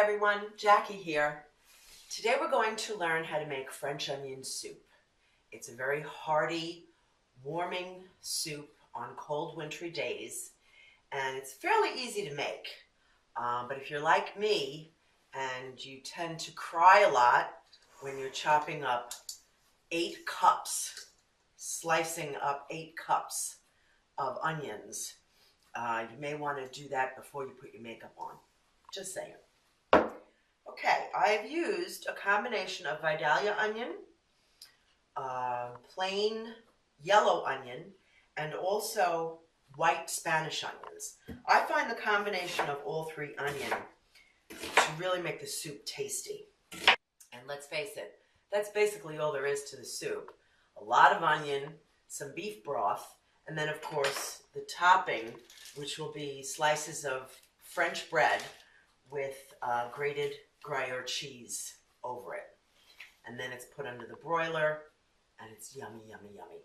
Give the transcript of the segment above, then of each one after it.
everyone, Jackie here. Today we're going to learn how to make French onion soup. It's a very hearty, warming soup on cold wintry days, and it's fairly easy to make. But if you're like me and you tend to cry a lot when you're chopping up 8 cups, slicing up 8 cups of onions, you may want to do that before you put your makeup on. Just saying. Okay, I've used a combination of Vidalia onion, plain yellow onion, and also white Spanish onions. I find the combination of all 3 onion to really make the soup tasty. And let's face it, that's basically all there is to the soup. A lot of onion, some beef broth, and then of course the topping, which will be slices of French bread with grated Gruyere cheese over it. And then it's put under the broiler, and it's yummy, yummy, yummy.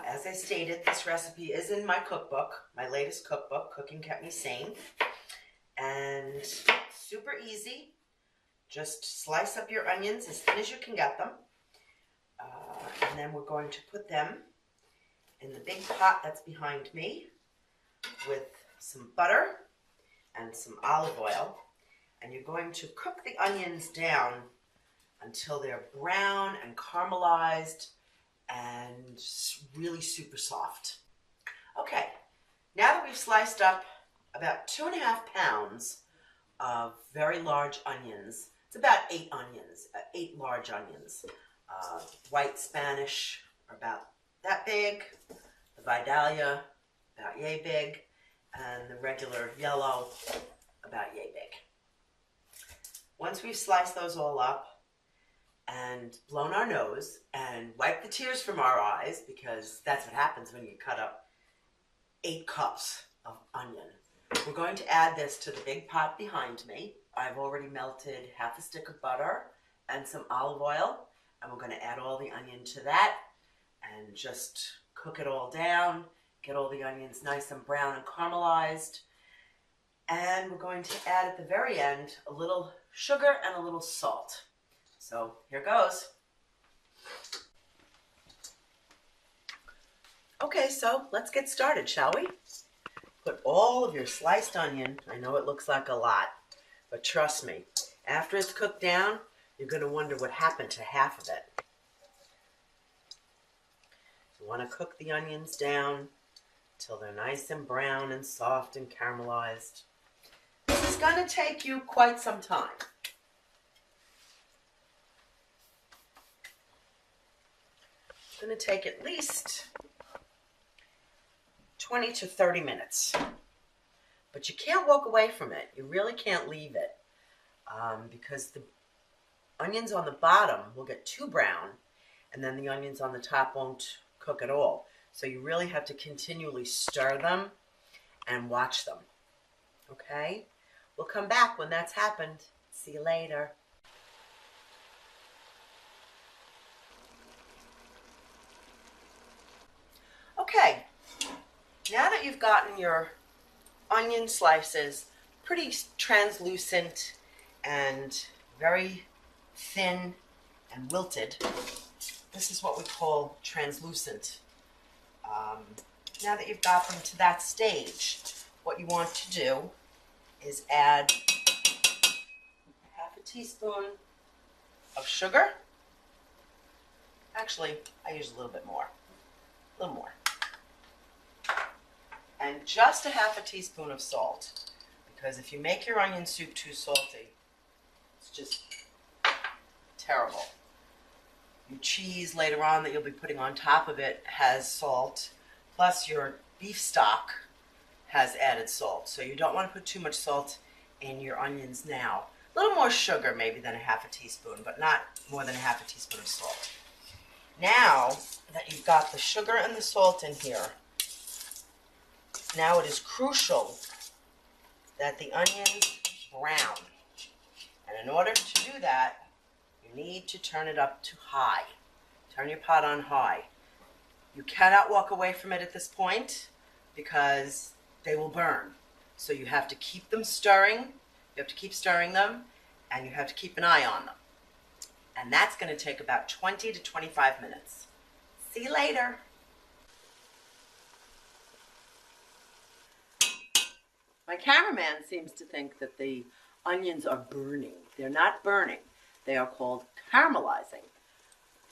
As I stated, this recipe is in my cookbook, my latest cookbook, Cooking Kept Me Sane. And super easy. Just slice up your onions as thin as you can get them. And then we're going to put them in the big pot that's behind me with some butter and some olive oil. And you're going to cook the onions down until they're brown and caramelized and really super soft. Okay, now that we've sliced up about 2.5 pounds of very large onions, it's about 8 onions, 8 large onions. White Spanish are about that big, the Vidalia about yay big, and the regular yellow about yay big. Once we've sliced those all up and blown our nose and wiped the tears from our eyes, because that's what happens when you cut up 8 cups of onion, we're going to add this to the big pot behind me. I've already melted half a stick of butter and some olive oil, and we're going to add all the onion to that and just cook it all down, get all the onions nice and brown and caramelized. And we're going to add at the very end a little sugar and a little salt. So here goes. Okay, so let's get started, shall we? Put all of your sliced onion, I know it looks like a lot, but trust me, after it's cooked down, you're going to wonder what happened to half of it. You want to cook the onions down till they're nice and brown and soft and caramelized. This is going to take you quite some time. It's going to take at least 20 to 30 minutes. But you can't walk away from it. You really can't leave it because the onions on the bottom will get too brown, and then the onions on the top won't cook at all. So you really have to continually stir them and watch them. Okay? We'll come back when that's happened. See you later. Okay, now that you've gotten your onion slices pretty translucent and very thin and wilted, this is what we call translucent. Now that you've got them to that stage, what you want to do is add half a teaspoon of sugar. Actually, I use a little bit more. A little more. And just a half a teaspoon of salt. Because if you make your onion soup too salty, it's just terrible. Your cheese later on that you'll be putting on top of it has salt. Plus your beef stock has added salt. So you don't want to put too much salt in your onions now. A little more sugar maybe than a half a teaspoon, but not more than a half a teaspoon of salt. Now that you've got the sugar and the salt in here, now it is crucial that the onions brown. And in order to do that, you need to turn it up to high. Turn your pot on high. You cannot walk away from it at this point because they will burn. So you have to keep them stirring You have to keep stirring them, and you have to keep an eye on them. And that's going to take about 20 to 25 minutes. See you later. My cameraman seems to think that the onions are burning. They're not burning. They are called caramelizing.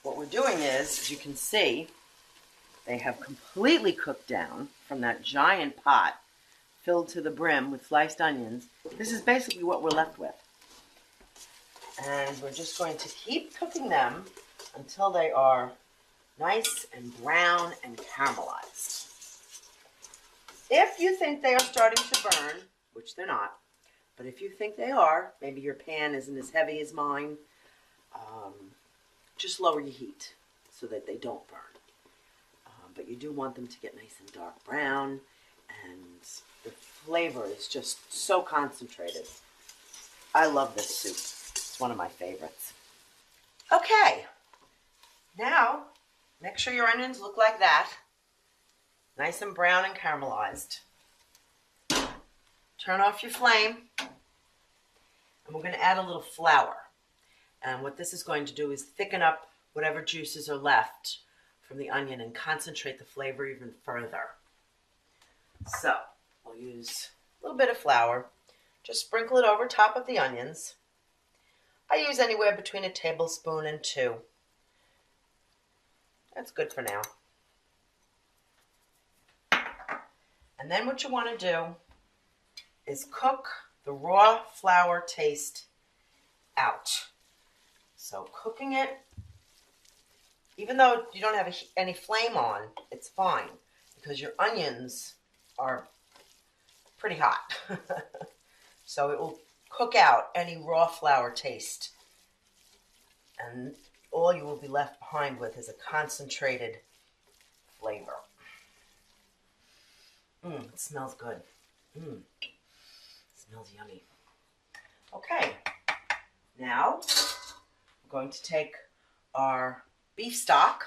What we're doing is, as you can see, they have completely cooked down from that giant pot filled to the brim with sliced onions. This is basically what we're left with. And we're just going to keep cooking them until they are nice and brown and caramelized. If you think they are starting to burn, which they're not, but if you think they are, maybe your pan isn't as heavy as mine, just lower your heat so that they don't burn. But you do want them to get nice and dark brown, and the flavor is just so concentrated. I love this soup. It's one of my favorites. Okay, now make sure your onions look like that. Nice and brown and caramelized. Turn off your flame, and we're going to add a little flour. And what this is going to do is thicken up whatever juices are left from the onion and concentrate the flavor even further. So we'll use a little bit of flour. Just sprinkle it over top of the onions. I use anywhere between a tablespoon and 2. That's good for now. And then what you want to do is cook the raw flour taste out. So cooking it, even though you don't have any flame on, it's fine because your onions are pretty hot. So it will cook out any raw flour taste. And all you will be left behind with is a concentrated flavor. It smells good. It smells yummy. Okay, now we're going to take our beef stock,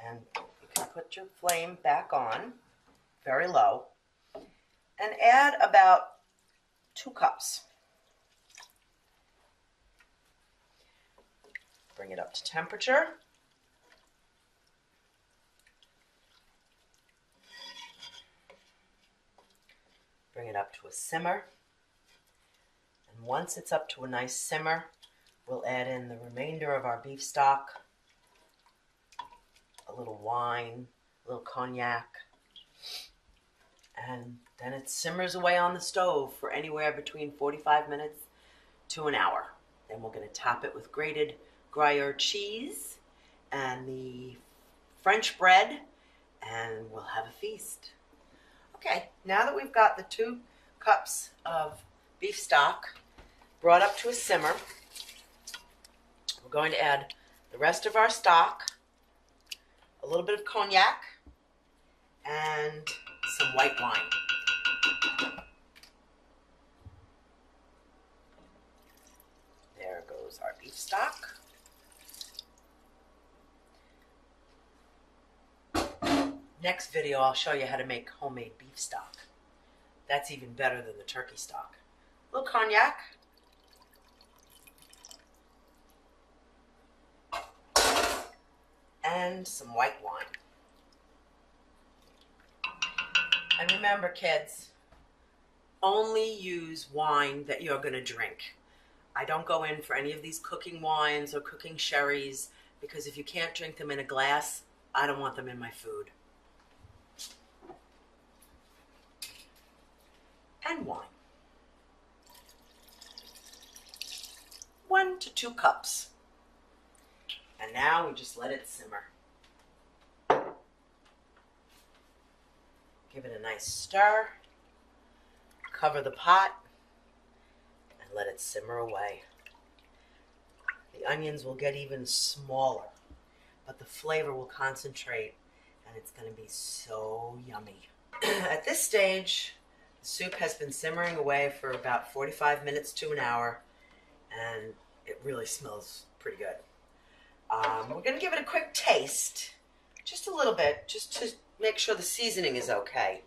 and you can put your flame back on, very low, and add about 2 cups. Bring it up to temperature. Bring it up to a simmer. And once it's up to a nice simmer, we'll add in the remainder of our beef stock, a little wine, a little cognac, and then it simmers away on the stove for anywhere between 45 minutes to an hour. Then we're going to top it with grated Gruyere cheese and the French bread, and we'll have a feast. Okay, now that we've got the 2 cups of beef stock brought up to a simmer, we're going to add the rest of our stock, a little bit of cognac, and some white wine. There goes our beef stock. Next video, I'll show you how to make homemade beef stock. That's even better than the turkey stock. A little cognac. And some white wine. And remember, kids, only use wine that you're going to drink. I don't go in for any of these cooking wines or cooking sherries, because if you can't drink them in a glass, I don't want them in my food. And wine. 1 to 2 cups. And now we just let it simmer. Give it a nice stir. Cover the pot and let it simmer away. The onions will get even smaller, but the flavor will concentrate, and it's going to be so yummy. At this stage, the soup has been simmering away for about 45 minutes to an hour, and it really smells pretty good. We're going to give it a quick taste, just a little bit, just to make sure the seasoning is okay.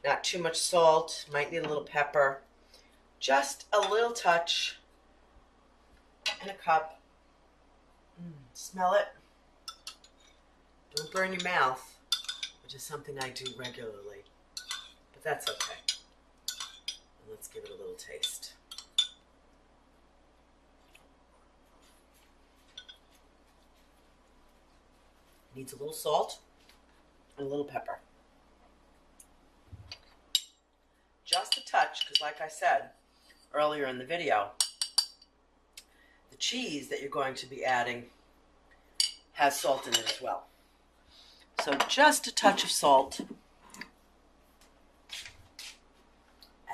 Not too much salt, might need a little pepper. Just a little touch in a cup. Smell it. Don't burn your mouth, which is something I do regularly, but that's okay. And let's give it a little taste. Needs a little salt and a little pepper. Just a touch, because like I said earlier in the video, the cheese that you're going to be adding has salt in it as well. So just a touch of salt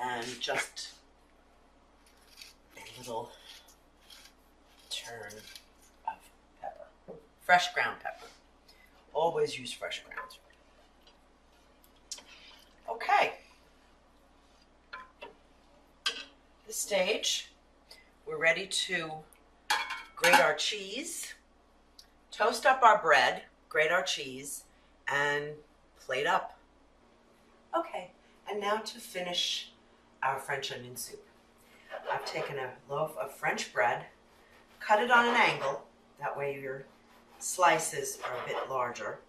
and just a little turn of pepper. Fresh ground pepper. Always use fresh ground. Okay. This stage, we're ready to grate our cheese, toast up our bread, grate our cheese, and plate up. Okay, and now to finish our French onion soup. I've taken a loaf of French bread, cut it on an angle, that way your slices are a bit larger.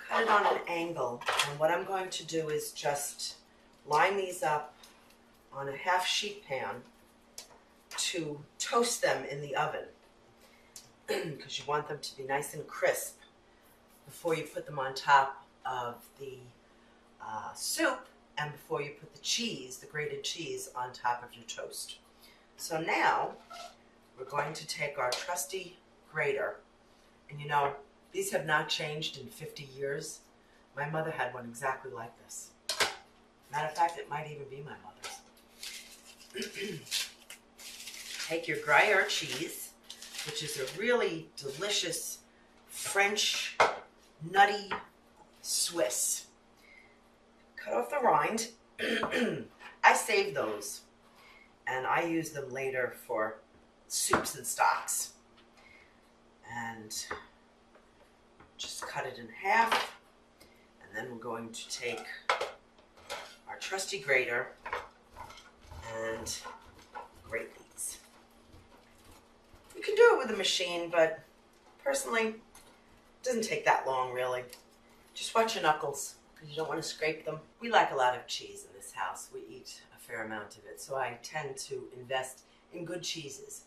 Cut it on an angle, and what I'm going to do is just line these up on a half sheet pan to toast them in the oven, because you want them to be nice and crisp before you put them on top of the soup and before you put the cheese, the grated cheese, on top of your toast. So now we're going to take our trusty grater, and you know, these have not changed in 50 years. My mother had one exactly like this. Matter of fact, it might even be my mother's. Take your Gruyere cheese, which is a really delicious French nutty Swiss. Cut off the rind. I save those and I use them later for soups and stocks. And just cut it in half, and then we're going to take our trusty grater and grate these. You can do it with a machine, but personally, it doesn't take that long, really. Just watch your knuckles, because you don't want to scrape them. We like a lot of cheese in this house. We eat a fair amount of it, so I tend to invest in good cheeses.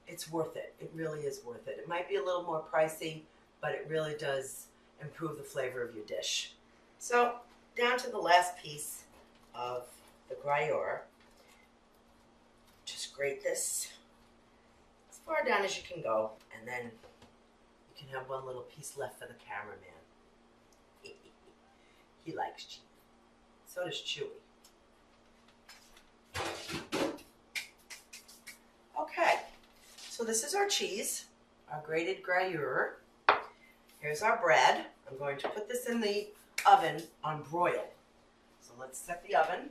It's worth it. It really is worth it. It might be a little more pricey, but it really does improve the flavor of your dish. So, down to the last piece of the Gruyere. Just grate this as far down as you can go, and then you can have one little piece left for the cameraman. He likes cheese. So does Chewy. Okay, so this is our cheese, our grated Gruyere. Here's our bread. I'm going to put this in the oven on broil. So let's set the oven.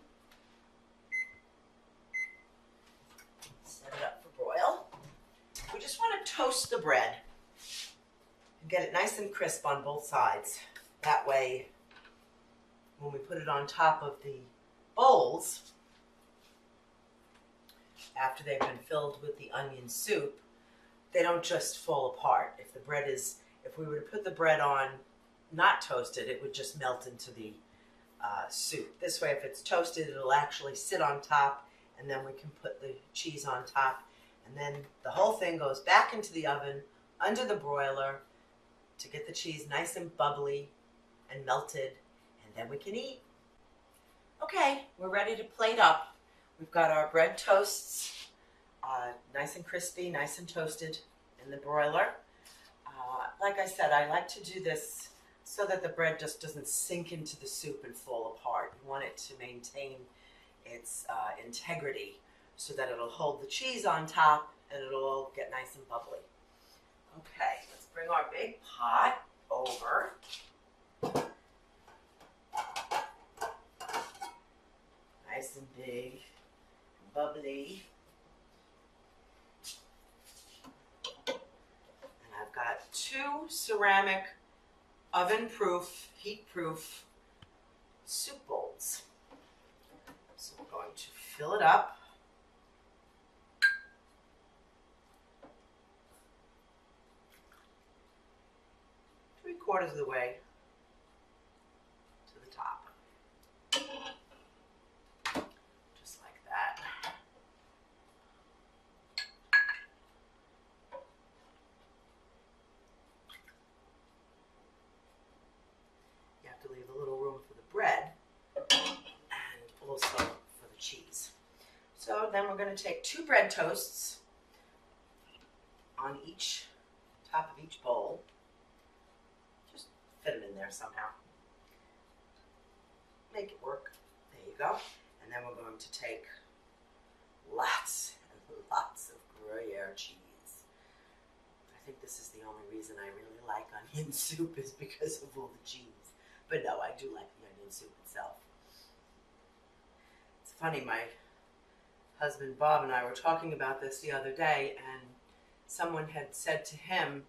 Set it up for broil. We just want to toast the bread and get it nice and crisp on both sides. That way, when we put it on top of the bowls, after they've been filled with the onion soup, they don't just fall apart. If we were to put the bread on not toasted, it would just melt into the soup. This way, if it's toasted, it'll actually sit on top, and then we can put the cheese on top, and then the whole thing goes back into the oven under the broiler to get the cheese nice and bubbly and melted, and then we can eat. Okay, we're ready to plate up. We've got our bread toasts, nice and crispy, nice and toasted in the broiler. Like I said, I like to do this so that the bread just doesn't sink into the soup and fall apart. You want it to maintain its integrity so that it'll hold the cheese on top and it'll all get nice and bubbly. Okay, let's bring our big pot over. Nice and big, bubbly. And I've got 2 ceramic oven-proof, heat-proof soup bowls. So we're going to fill it up. Three-quarters of the way to the top. Just like that. You have to leave a little room for the bread and also for the cheese. So then we're going to take 2 bread toasts on each top of each bowl. Just fit them in there somehow. Make it work. There you go. And then we're going to take lots and lots of Gruyere cheese. I think this is the only reason I really like onion soup is because of all the cheese. But no, I do like the onion soup itself. It's funny, my husband Bob and I were talking about this the other day, and someone had said to him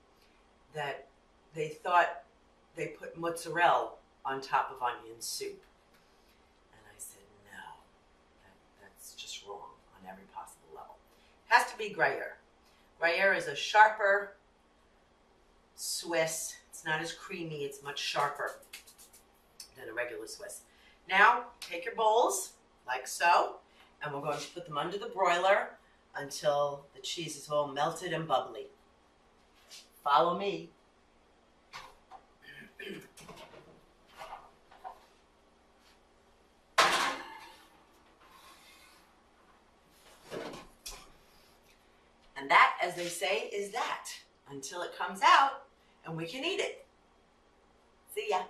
that they thought they put mozzarella on top of onion soup. And I said, no, that's just wrong on every possible level. It has to be Gruyere. Gruyere is a sharper Swiss. It's not as creamy, it's much sharper than a regular Swiss. Now, take your bowls, like so, and we're going to put them under the broiler until the cheese is all melted and bubbly. Follow me. And that, as they say, is that, until it comes out and we can eat it. See ya.